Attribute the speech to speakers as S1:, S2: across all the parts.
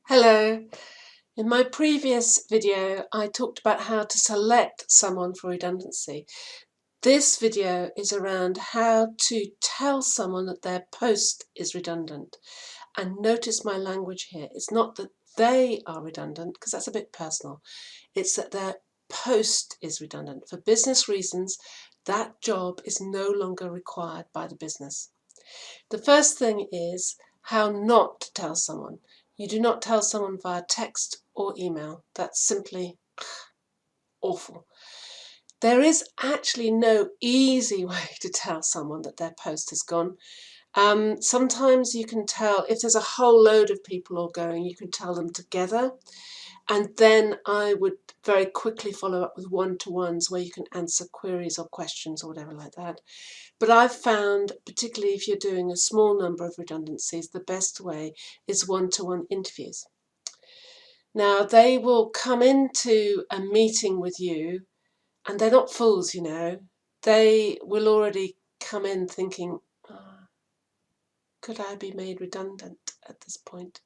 S1: Hello. In my previous video, I talked about how to select someone for redundancy. This video is around how to tell someone that their post is redundant. And notice my language here. It's not that they are redundant, because that's a bit personal. It's that their post is redundant. For business reasons, that job is no longer required by the business. The first thing is how not to tell someone. You do not tell someone via text or email. That's simply awful. There is actually no easy way to tell someone that their post has gone. Sometimes you can tell, if there's a whole load of people all going, you can tell them together. And then I would very quickly follow up with one-to-ones where you can answer queries or questions or whatever like that. But I've found, particularly if you're doing a small number of redundancies, the best way is one-to-one interviews. Now, they will come into a meeting with you, and they're not fools, you know. They will already come in thinking, could I be made redundant at this point?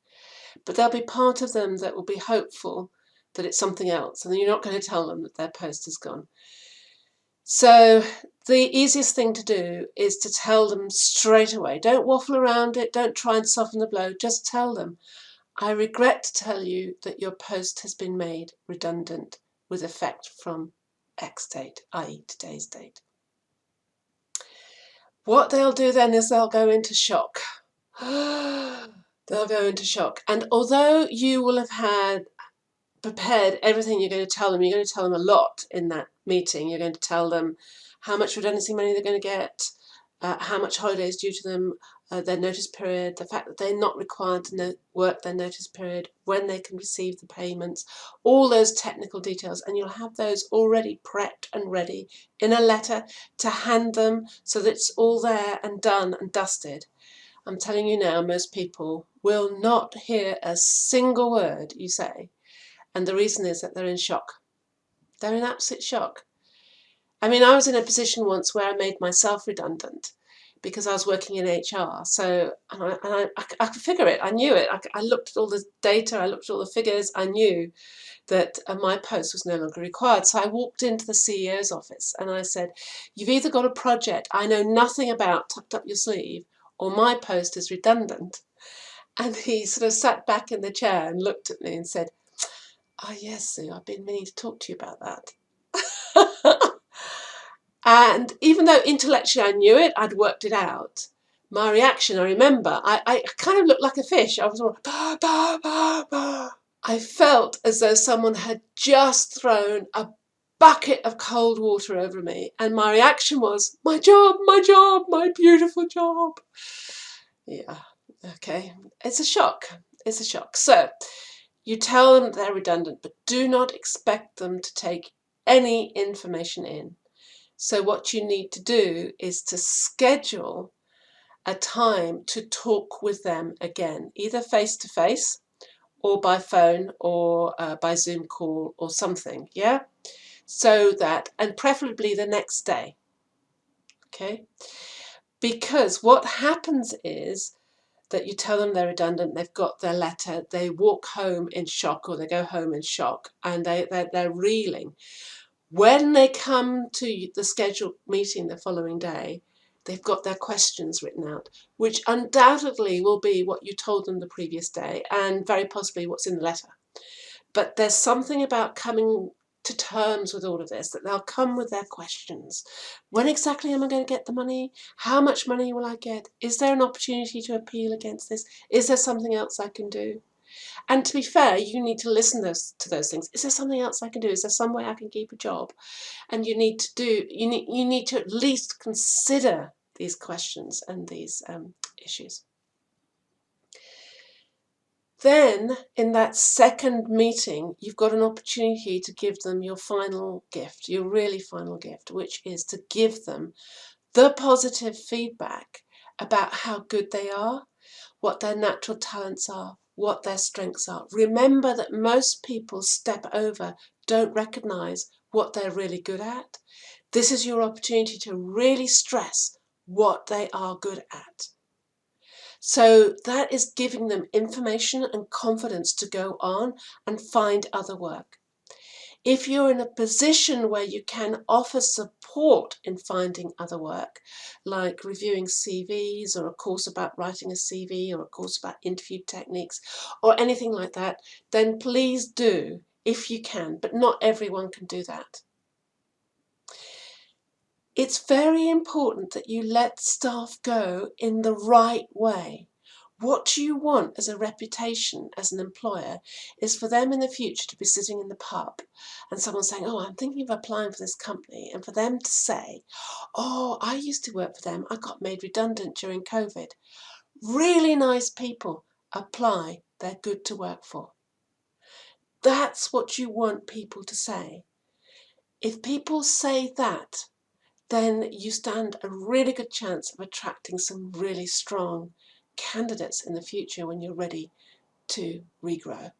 S1: But there'll be part of them that will be hopeful that it's something else, and you're not going to tell them that their post is gone. So the easiest thing to do is to tell them straight away. Don't waffle around it. Don't try and soften the blow. Just tell them, I regret to tell you that your post has been made redundant with effect from X date, i.e. today's date. What they'll do then is they'll go into shock. They'll go into shock. And although you will have had prepared everything you're going to tell them, you're going to tell them a lot in that meeting. You're going to tell them how much redundancy money they're going to get, how much holiday is due to them, their notice period, the fact that they're not required to work their notice period, when they can receive the payments, all those technical details, and you'll have those already prepped and ready in a letter to hand them so that it's all there and done and dusted. I'm telling you now, most people will not hear a single word you say, and the reason is that they're in shock. They're in absolute shock. I mean, I was in a position once where I made myself redundant because I was working in HR. So, I could figure it. I knew it. I looked at all the data. I looked at all the figures. I knew that my post was no longer required. So I walked into the CEO's office and I said, you've either got a project I know nothing about tucked up your sleeve, or my post is redundant. And he sort of sat back in the chair and looked at me and said, oh yes, Sue, I've been meaning to talk to you about that. And even though intellectually I knew it, I'd worked it out, my reaction, I remember, I kind of looked like a fish. I was all, bah, bah, bah, bah. I felt as though someone had just thrown a bucket of cold water over me, and my reaction was, my job, my beautiful job. Yeah, okay, it's a shock. It's a shock. So you tell them they're redundant, but do not expect them to take any information in. So what you need to do is to schedule a time to talk with them again, either face-to-face or by phone or by Zoom call or something, yeah? So that, and preferably the next day, okay? Because what happens is that you tell them they're redundant, they've got their letter, they walk home in shock, or they go home in shock, and they're reeling. When they come to the scheduled meeting the following day, they've got their questions written out, which undoubtedly will be what you told them the previous day and very possibly what's in the letter. But there's something about coming to terms with all of this, that they'll come with their questions. When exactly am I going to get the money? How much money will I get? Is there an opportunity to appeal against this? Is there something else I can do? And to be fair, you need to listen to those things. Is there something else I can do? Is there some way I can keep a job? And you need to at least consider these questions and these issues. Then, in that second meeting, you've got an opportunity to give them your final gift, your really final gift, which is to give them the positive feedback about how good they are, what their natural talents are, what their strengths are. Remember that most people step over, don't recognise what they're really good at. This is your opportunity to really stress what they are good at. So that is giving them information and confidence to go on and find other work. If you're in a position where you can offer support in finding other work, like reviewing CVs or a course about writing a CV or a course about interview techniques or anything like that, then please do if you can, but not everyone can do that. It's very important that you let staff go in the right way. What you want as a reputation as an employer is for them in the future to be sitting in the pub and someone saying, oh, I'm thinking of applying for this company, and for them to say, oh, I used to work for them, I got made redundant during COVID. Really nice people, apply, they're good to work for. That's what you want people to say. If people say that, then you stand a really good chance of attracting some really strong candidates in the future when you're ready to regrow.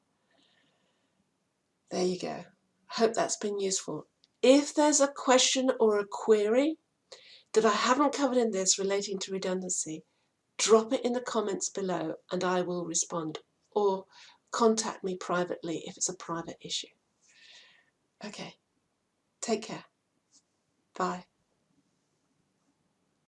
S1: There you go. Hope that's been useful. If there's a question or a query that I haven't covered in this relating to redundancy, drop it in the comments below and I will respond, or contact me privately if it's a private issue. Okay, take care. Bye.